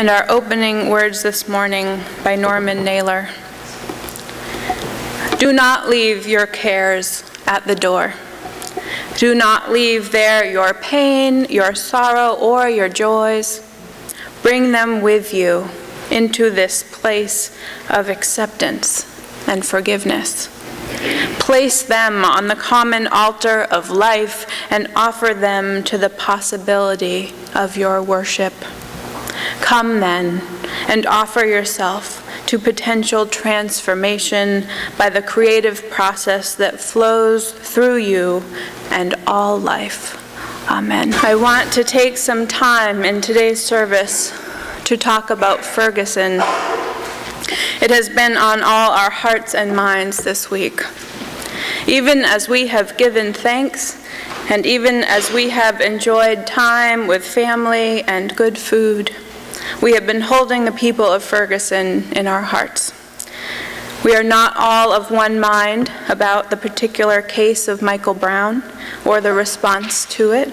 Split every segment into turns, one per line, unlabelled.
And our opening words this morning by Norman Naylor. Do not leave your cares at the door. Do not leave there your pain, your sorrow, or your joys. Bring them with you into this place of acceptance and forgiveness. Place them on the common altar of life and offer them to the possibility of your worship. Come then and offer yourself to potential transformation by the creative process that flows through you and all life. Amen. I want to take some time in today's service to talk about Ferguson. It has been on all our hearts and minds this week. Even as we have given thanks, and even as we have enjoyed time with family and good food, we have been holding the people of Ferguson in our hearts. We are not all of one mind about the particular case of Michael Brown or the response to it,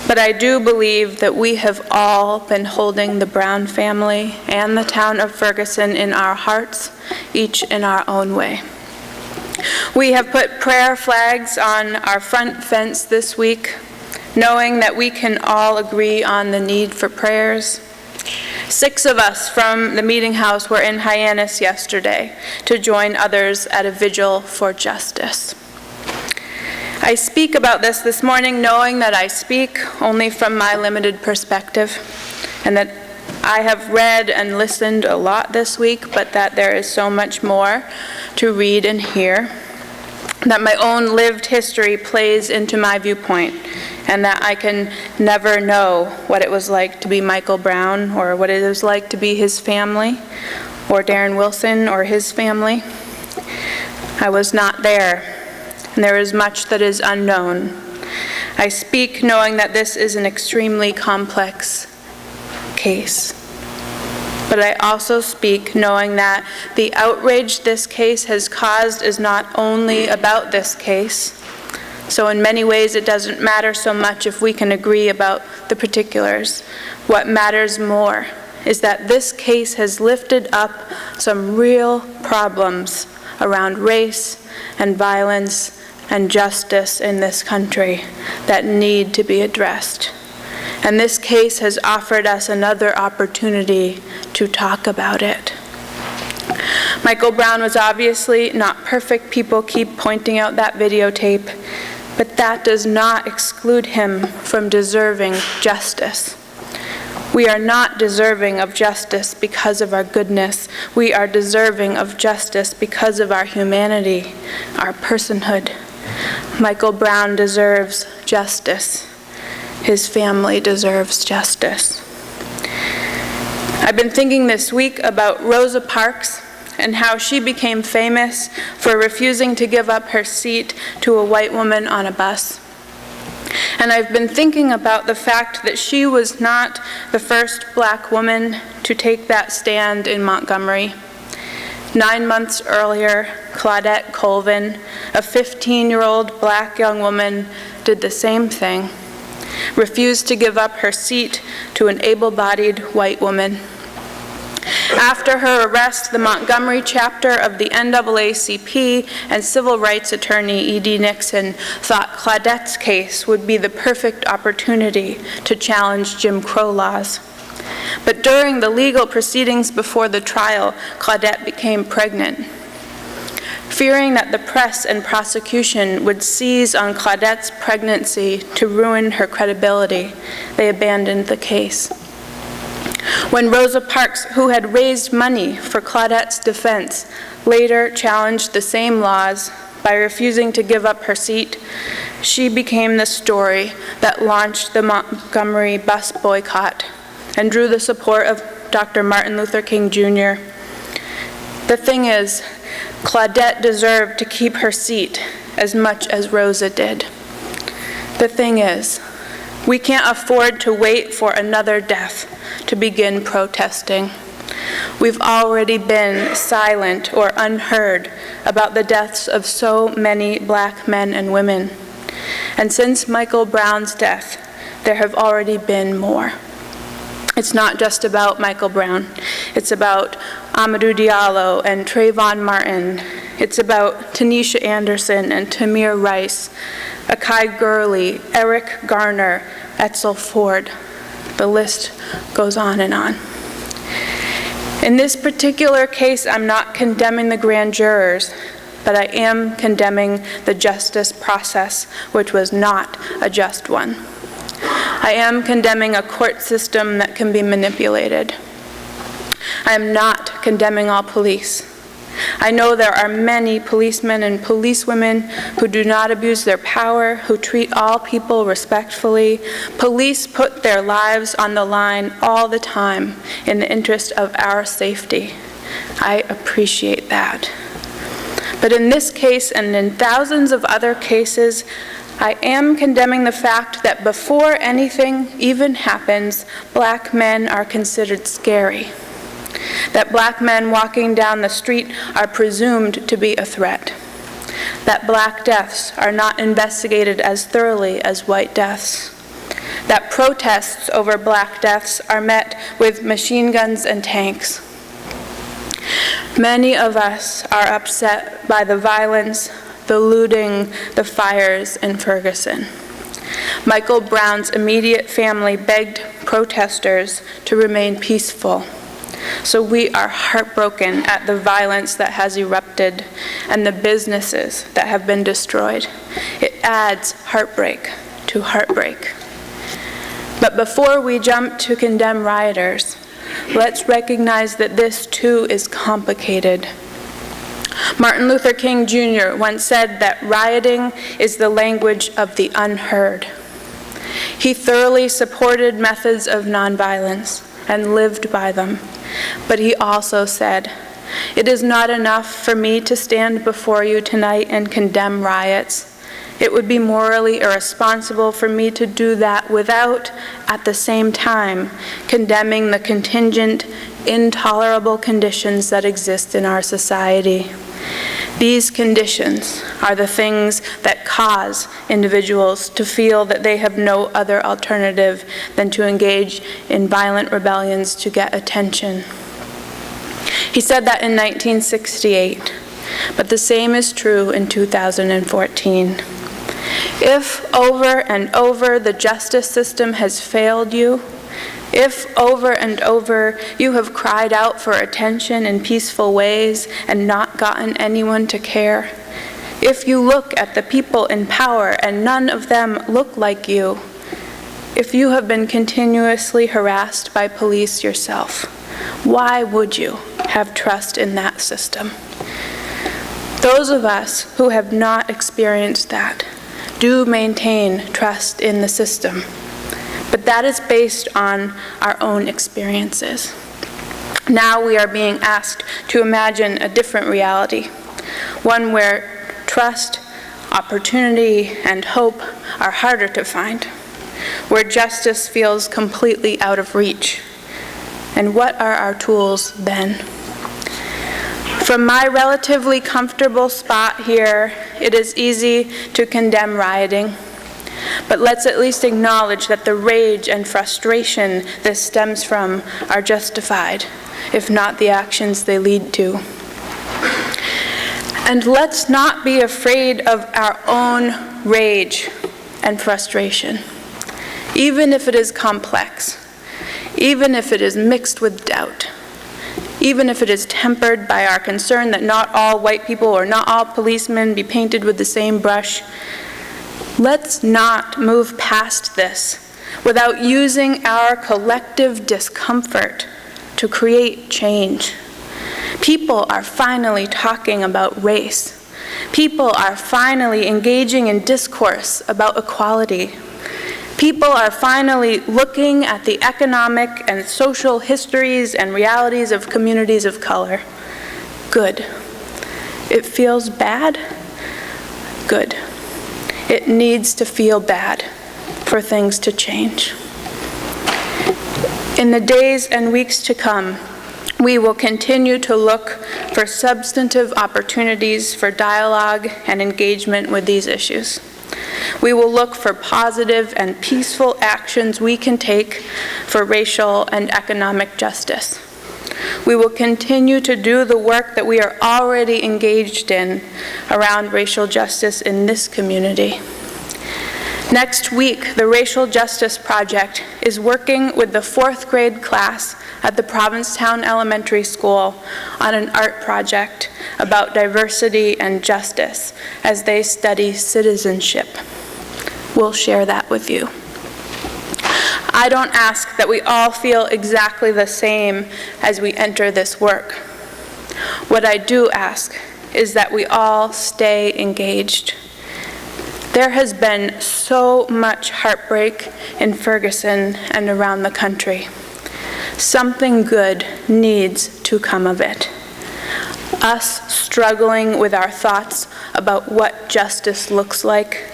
but I do believe that we have all been holding the Brown family and the town of Ferguson in our hearts, each in our own way. We have put prayer flags on our front fence this week, knowing that we can all agree on the need for prayers. 6 of us from the meeting house were in Hyannis yesterday to join others at a vigil for justice. I speak about this morning knowing that I speak only from my limited perspective, and that I have read and listened a lot this week, but that there is so much more to read and hear, that my own lived history plays into my viewpoint, and that I can never know what it was like to be Michael Brown, or what it was like to be his family, or Darren Wilson or his family. I was not there, and there is much that is unknown. I speak knowing that this is an extremely complex case. But I also speak knowing that the outrage this case has caused is not only about this case. So in many ways it doesn't matter so much if we can agree about the particulars. What matters more is that this case has lifted up some real problems around race and violence and justice in this country that need to be addressed. And this case has offered us another opportunity to talk about it. Michael Brown was obviously not perfect. People keep pointing out that videotape, but that does not exclude him from deserving justice. We are not deserving of justice because of our goodness. We are deserving of justice because of our humanity, our personhood. Michael Brown deserves justice. His family deserves justice. I've been thinking this week about Rosa Parks and how she became famous for refusing to give up her seat to a white woman on a bus. And I've been thinking about the fact that she was not the first black woman to take that stand in Montgomery. 9 months earlier, Claudette Colvin, a 15-year-old black young woman, did the same thing. Refused to give up her seat to an able-bodied white woman. After her arrest, the Montgomery chapter of the NAACP and civil rights attorney E.D. Nixon thought Claudette's case would be the perfect opportunity to challenge Jim Crow laws. But during the legal proceedings before the trial, Claudette became pregnant. Fearing that the press and prosecution would seize on Claudette's pregnancy to ruin her credibility, they abandoned the case. When Rosa Parks, who had raised money for Claudette's defense, later challenged the same laws by refusing to give up her seat, she became the story that launched the Montgomery bus boycott and drew the support of Dr. Martin Luther King Jr. The thing is, Claudette deserved to keep her seat as much as Rosa did. The thing is, we can't afford to wait for another death to begin protesting. We've already been silent or unheard about the deaths of so many black men and women. And since Michael Brown's death, there have already been more. It's not just about Michael Brown. It's about Amadou Diallo and Trayvon Martin. It's about Tanisha Anderson and Tamir Rice, Akai Gurley, Eric Garner, Etzel Ford. The list goes on and on. In this particular case, I'm not condemning the grand jurors, but I am condemning the justice process, which was not a just one. I am condemning a court system that can be manipulated. I am not condemning all police. I know there are many policemen and policewomen who do not abuse their power, who treat all people respectfully. Police put their lives on the line all the time in the interest of our safety. I appreciate that. But in this case and in thousands of other cases, I am condemning the fact that before anything even happens, black men are considered scary. That black men walking down the street are presumed to be a threat. That black deaths are not investigated as thoroughly as white deaths. That protests over black deaths are met with machine guns and tanks. Many of us are upset by the violence, the looting, the fires in Ferguson. Michael Brown's immediate family begged protesters to remain peaceful. So we are heartbroken at the violence that has erupted and the businesses that have been destroyed. It adds heartbreak to heartbreak. But before we jump to condemn rioters, let's recognize that this too is complicated. Martin Luther King Jr. once said that rioting is the language of the unheard. He thoroughly supported methods of nonviolence and lived by them. But he also said, "It is not enough for me to stand before you tonight and condemn riots. It would be morally irresponsible for me to do that without, at the same time, condemning the contingent, intolerable conditions that exist in our society. These conditions are the things that cause individuals to feel that they have no other alternative than to engage in violent rebellions to get attention." He said that in 1968, but the same is true in 2014. If over and over the justice system has failed you, if over and over you have cried out for attention in peaceful ways and not gotten anyone to care, if you look at the people in power and none of them look like you, if you have been continuously harassed by police yourself, why would you have trust in that system? Those of us who have not experienced that do maintain trust in the system. But that is based on our own experiences. Now we are being asked to imagine a different reality, one where trust, opportunity, and hope are harder to find, where justice feels completely out of reach. And what are our tools then? From my relatively comfortable spot here, it is easy to condemn rioting. But let's at least acknowledge that the rage and frustration this stems from are justified, if not the actions they lead to. And let's not be afraid of our own rage and frustration, even if it is complex, even if it is mixed with doubt, even if it is tempered by our concern that not all white people or not all policemen be painted with the same brush. Let's not move past this without using our collective discomfort to create change. People are finally talking about race. People are finally engaging in discourse about equality. People are finally looking at the economic and social histories and realities of communities of color. Good. It feels bad? Good. It needs to feel bad for things to change. In the days and weeks to come, we will continue to look for substantive opportunities for dialogue and engagement with these issues. We will look for positive and peaceful actions we can take for racial and economic justice. We will continue to do the work that we are already engaged in around racial justice in this community. Next week, the Racial Justice Project is working with the 4th grade class at the Provincetown Elementary School on an art project about diversity and justice as they study citizenship. We'll share that with you. I don't ask that we all feel exactly the same as we enter this work. What I do ask is that we all stay engaged. There has been so much heartbreak in Ferguson and around the country. Something good needs to come of it. Us struggling with our thoughts about what justice looks like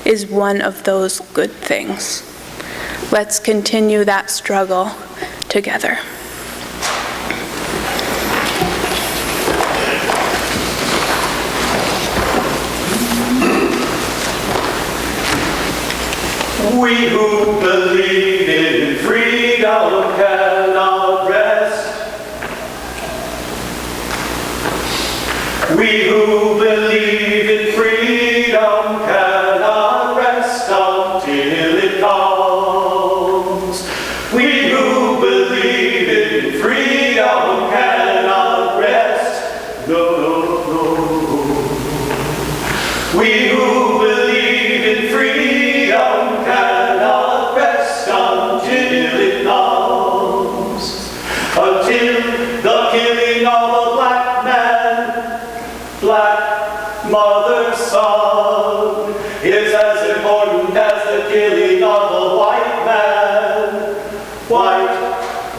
is one of those good things. Let's continue that struggle together.
We who believe in freedom cannot rest. We who believe in freedom cannot rest until it comes. We who believe in freedom cannot rest. No, no, no. We who believe in freedom cannot rest until it comes. Until the killing of a black man, black mother's son, is as important as the killing of a white man, white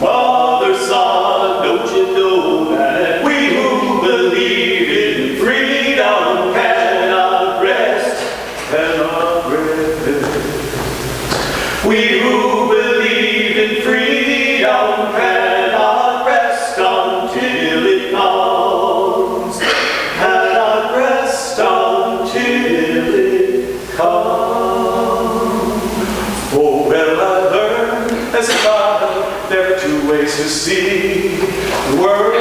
mother's son. Don't you know that we who believe in freedom cannot rest, cannot rest. We who believe in freedom cannot rest until it comes, cannot rest until it comes. Oh, well, I learned as a child there are two ways to see the world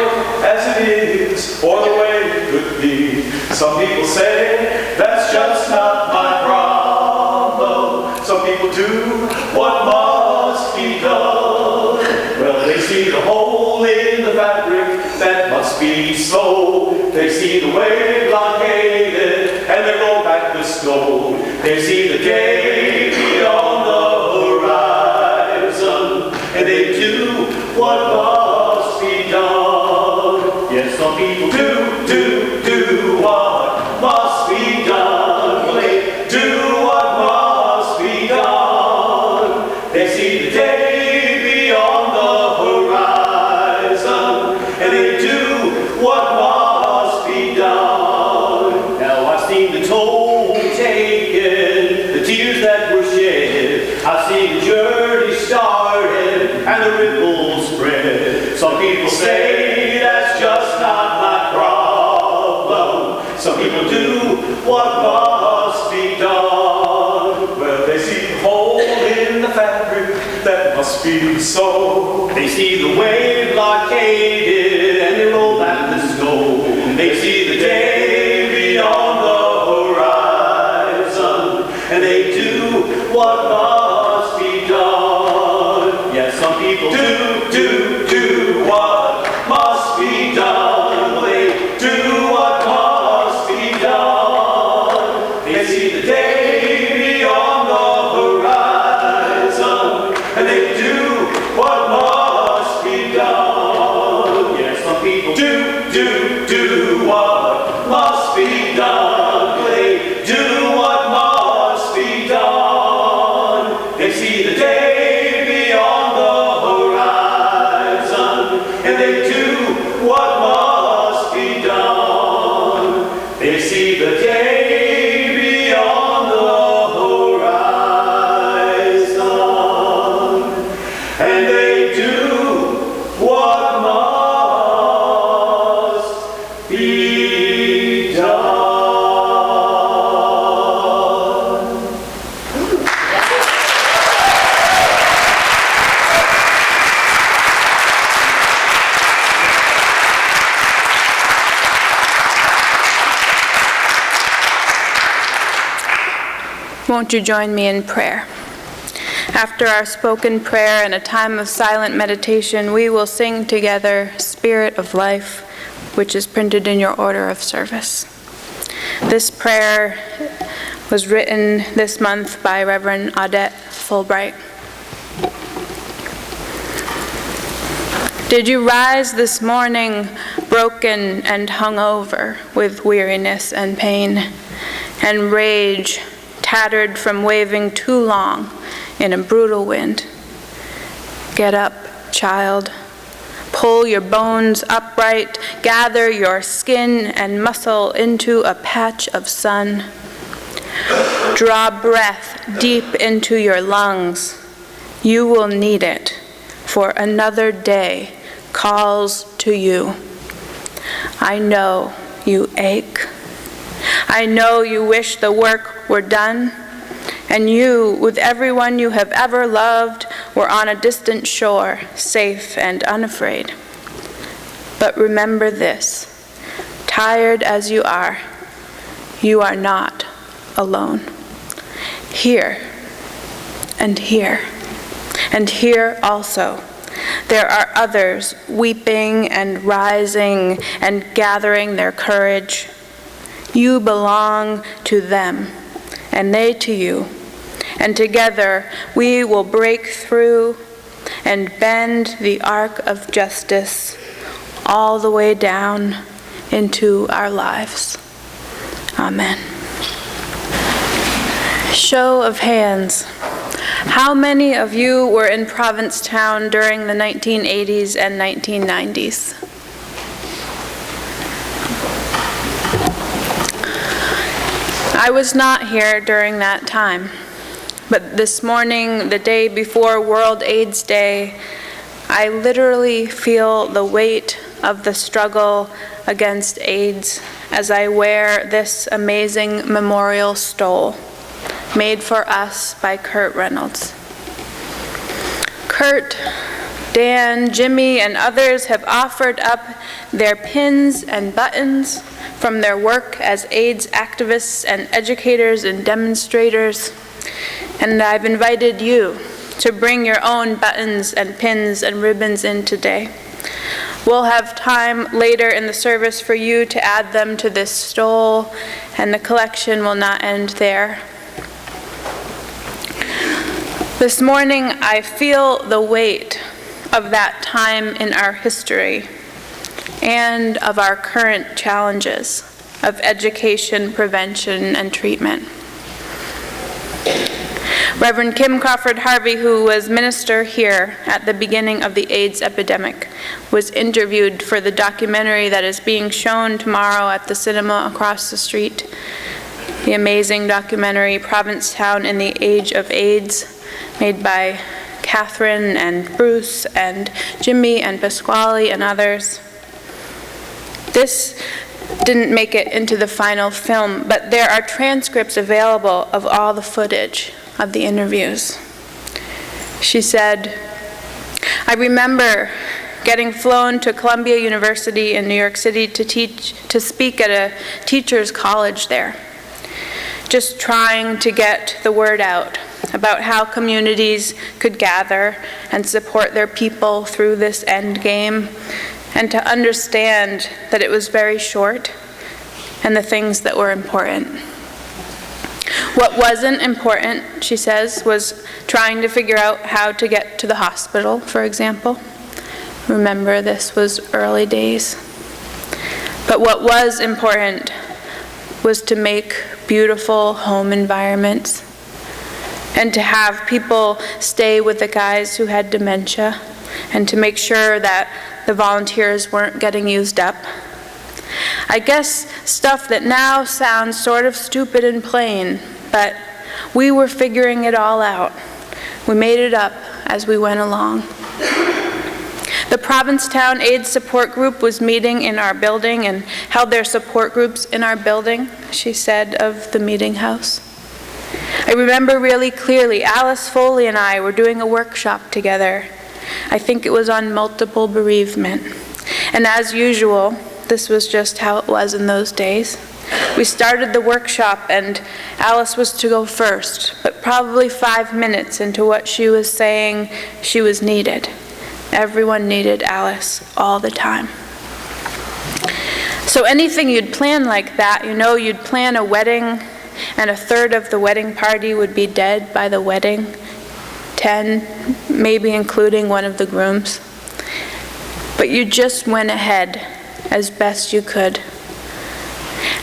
as it is, or the way it could be. Some people say that's just not my problem. Some people do what must be done. Well, they see the hole in the fabric that must be sewed. They see the way blockaded and they roll back the stone. They see the day beyond the horizon and they do what must be done. Yes, some people do what must be done. Well, they do what must be done. They see the day beyond the horizon and they do what must be done. Now I've seen the toll taken, the tears that were shed. I've seen the journey started and the ripples spread. Some people say that's just not my problem. Some people do what must be done. Well, they see the hole in the fabric that must be sewed. They see the wave blockaded and they roll back the stone. They see the day beyond the horizon and they do what must be done. Yes, some people do what must be done. They do what must be done. They see the day beyond the horizon and they do what must be done. Yes, some people do what must be done. They do what must be done. They see the day beyond the horizon and they do what must be done. They see the day beyond the horizon and they do what must be done.
Won't you join me in prayer? After our spoken prayer and a time of silent meditation, we will sing together Spirit of Life, which is printed in your order of service. This prayer was written this month by Reverend Audette Fulbright. Did you rise this morning broken and hungover with weariness and pain and rage, tattered from waving too long in a brutal wind? Get up, child. Pull your bones upright, gather your skin and muscle into a patch of sun. Draw breath deep into your lungs. You will need it, for another day calls to you. I know you ache. I know you wish the work were done, and you, with everyone you have ever loved, were on a distant shore, safe and unafraid. But remember this, tired as you are not alone. Here, and here, and here also, there are others weeping and rising and gathering their courage. You belong to them, and they to you, and together we will break through and bend the arc of justice all the way down into our lives. Amen. Show of hands. How many of you were in Provincetown during the 1980s and 1990s? I was not here during that time, but this morning, the day before World AIDS Day, I literally feel the weight of the struggle against AIDS as I wear this amazing memorial stole made for us by Kurt Reynolds. Kurt, Dan, Jimmy, and others have offered up their pins and buttons from their work as AIDS activists and educators and demonstrators, and I've invited you to bring your own buttons and pins and ribbons in today. We'll have time later in the service for you to add them to this stole, and the collection will not end there. This morning, I feel the weight of that time in our history and of our current challenges of education, prevention, and treatment. Reverend Kim Crawford Harvey, who was minister here at the beginning of the AIDS epidemic, was interviewed for the documentary that is being shown tomorrow at the cinema across the street. The amazing documentary, Provincetown in the Age of AIDS, made by Catherine and Bruce and Jimmy and Pasquale and others. This didn't make it into the final film, but there are transcripts available of all the footage of the interviews. She said, I remember getting flown to Columbia University in New York City to speak at a teacher's college there, just trying to get the word out about how communities could gather and support their people through this end game, and to understand that it was very short and the things that were important. What wasn't important, she says, was trying to figure out how to get to the hospital, for example. Remember, this was early days. But what was important was to make beautiful home environments and to have people stay with the guys who had dementia and to make sure that the volunteers weren't getting used up. I guess stuff that now sounds sort of stupid and plain, but we were figuring it all out. We made it up as we went along. The Provincetown AIDS Support Group was meeting in our building and held their support groups in our building, she said of the meeting house. I remember really clearly, Alice Foley and I were doing a workshop together. I think it was on multiple bereavement. And as usual, this was just how it was in those days. We started the workshop and Alice was to go first, but probably 5 minutes into what she was saying, she was needed. Everyone needed Alice all the time. So anything you'd plan like that, you'd plan a wedding and a third of the wedding party would be dead by the wedding, 10, maybe including one of the grooms. But you just went ahead as best you could.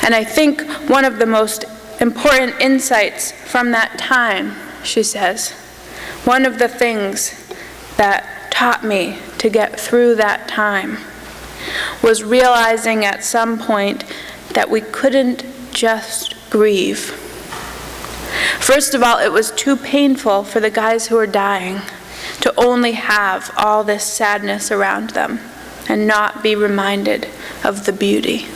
And I think one of the most important insights from that time, she says, one of the things that taught me to get through that time was realizing at some point that we couldn't just grieve. First of all, it was too painful for the guys who were dying to only have all this sadness around them and not be reminded of the beauty.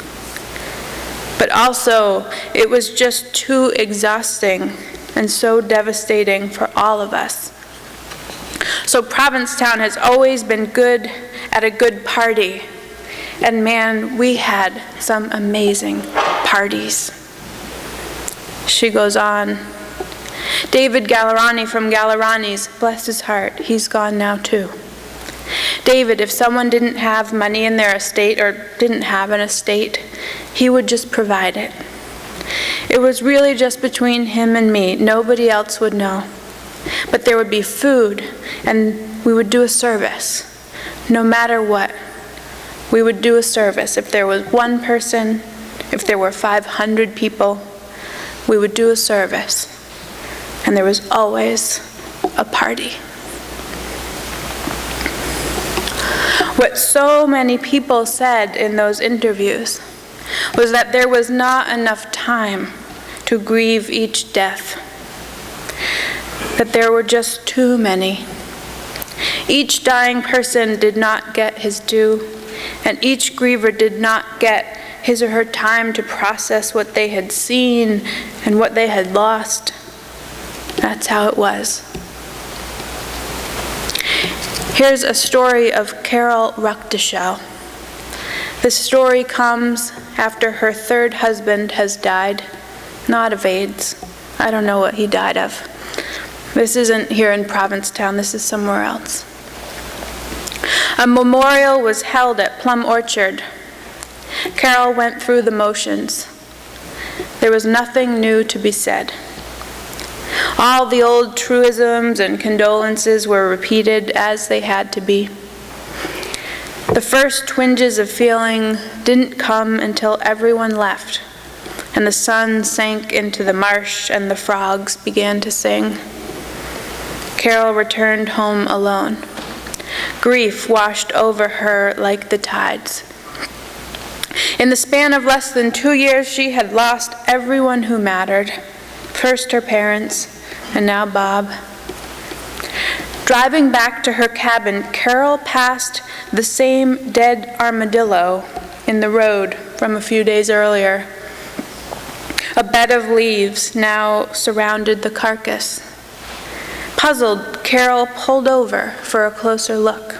But also, it was just too exhausting and so devastating for all of us. So Provincetown has always been good at a good party. And man, we had some amazing parties. She goes on. David Gallerani from Gallerani's, bless his heart, he's gone now too. David, if someone didn't have money in their estate or didn't have an estate, he would just provide it. It was really just between him and me. Nobody else would know. But there would be food, and we would do a service, no matter what. We would do a service. If there was one person, if there were 500 people, we would do a service. And there was always a party. What so many people said in those interviews was that there was not enough time to grieve each death, that there were just too many. Each dying person did not get his due, and each griever did not get his or her time to process what they had seen and what they had lost. That's how it was. Here's a story of Carol Ruckdeschel. This story comes after her third husband has died, not of AIDS. I don't know what he died of. This isn't here in Provincetown, this is somewhere else. A memorial was held at Plum Orchard. Carol went through the motions. There was nothing new to be said. All the old truisms and condolences were repeated as they had to be. The first twinges of feeling didn't come until everyone left, and the sun sank into the marsh and the frogs began to sing. Carol returned home alone. Grief washed over her like the tides. In the span of less than 2 years, she had lost everyone who mattered. First her parents, and now Bob. Driving back to her cabin, Carol passed the same dead armadillo in the road from a few days earlier. A bed of leaves now surrounded the carcass. Puzzled, Carol pulled over for a closer look.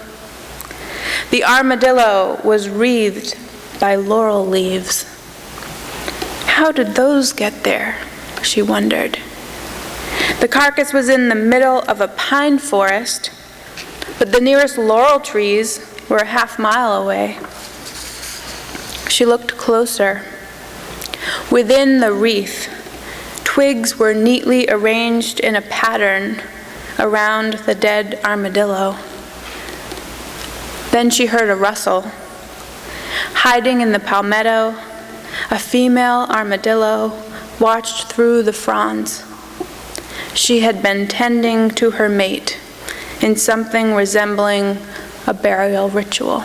The armadillo was wreathed by laurel leaves. How did those get there? She wondered. The carcass was in the middle of a pine forest, but the nearest laurel trees were a half-mile away. She looked closer. Within the wreath, twigs were neatly arranged in a pattern around the dead armadillo. Then she heard a rustle. Hiding in the palmetto, a female armadillo watched through the fronds. She had been tending to her mate in something resembling a burial ritual.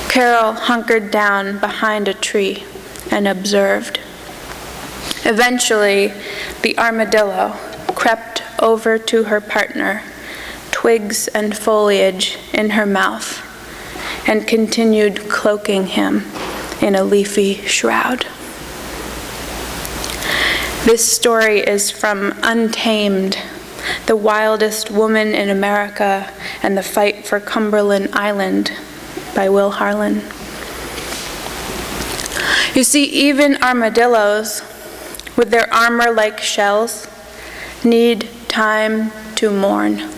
Carol hunkered down behind a tree and observed. Eventually, the armadillo crept over to her partner, twigs and foliage in her mouth, and continued cloaking him in a leafy shroud. This story is from Untamed, The Wildest Woman in America and the Fight for Cumberland Island by Will Harlan. You see, even armadillos, with their armor like shells, need time to mourn,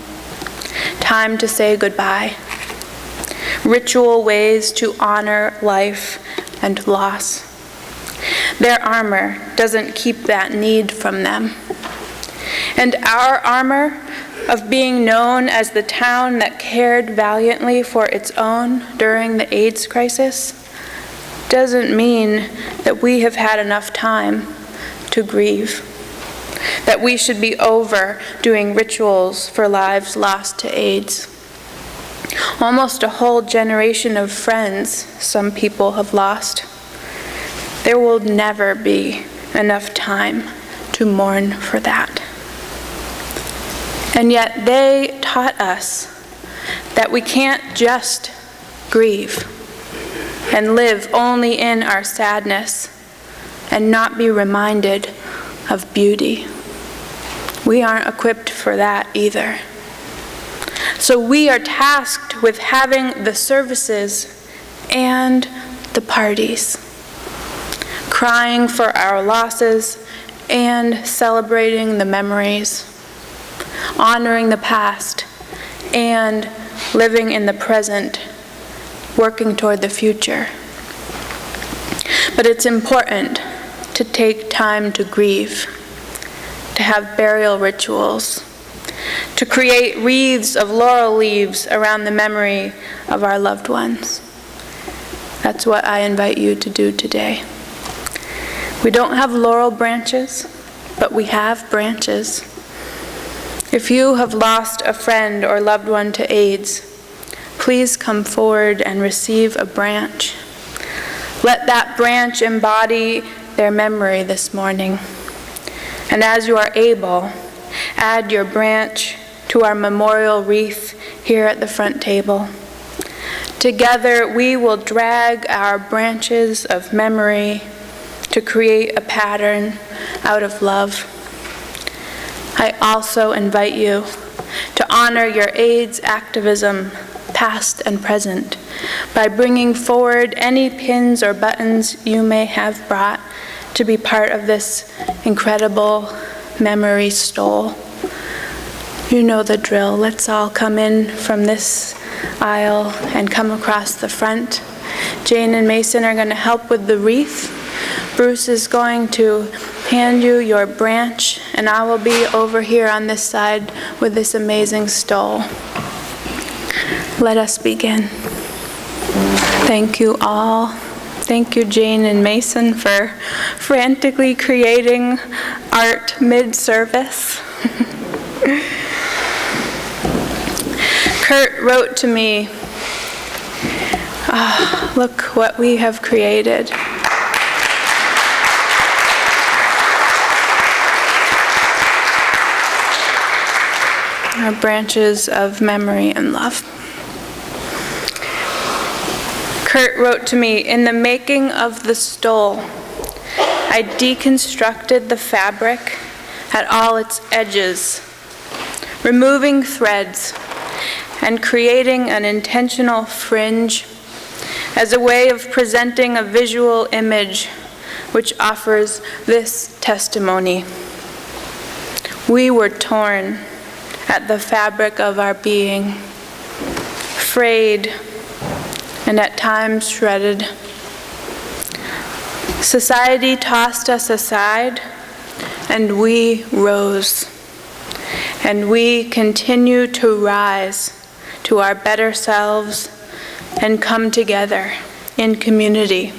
time to say goodbye, ritual ways to honor life and loss. Their armor doesn't keep that need from them. And our armor of being known as the town that cared valiantly for its own during the AIDS crisis doesn't mean that we have had enough time to grieve, that we should be over doing rituals for lives lost to AIDS. Almost a whole generation of friends some people have lost. There will never be enough time to mourn for that. And yet they taught us that we can't just grieve and live only in our sadness and not be reminded of beauty. We aren't equipped for that either. So we are tasked with having the services and the parties, crying for our losses and celebrating the memories, honoring the past and living in the present, working toward the future. But it's important to take time to grieve, to have burial rituals, to create wreaths of laurel leaves around the memory of our loved ones. That's what I invite you to do today. We don't have laurel branches, but we have branches. If you have lost a friend or loved one to AIDS, please come forward and receive a branch. Let that branch embody their memory this morning. And as you are able, add your branch to our memorial wreath here at the front table. Together, we will drag our branches of memory to create a pattern out of love. I also invite you to honor your AIDS activism, past and present, by bringing forward any pins or buttons you may have brought to be part of this incredible memory stole. You know the drill. Let's all come in from this aisle and come across the front. Jane and Mason are going to help with the wreath. Bruce is going to hand you your branch, and I will be over here on this side with this amazing stole. Let us begin. Thank you all. Thank you, Jane and Mason, for frantically creating art mid-service. Kurt wrote to me, look what we have created. Our branches of memory and love. Kurt wrote to me, in the making of the stole, I deconstructed the fabric at all its edges, removing threads and creating an intentional fringe as a way of presenting a visual image which offers this testimony. We were torn at the fabric of our being, frayed and at times shredded. Society tossed us aside, and we rose. And we continue to rise to our better selves and come together in community,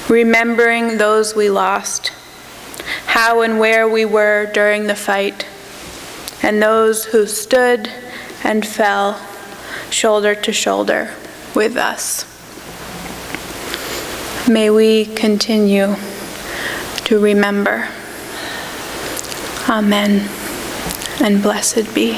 remembering those we lost, how and where we were during the fight, and those who stood and fell shoulder to shoulder with us. May we continue to remember. Amen, and blessed be.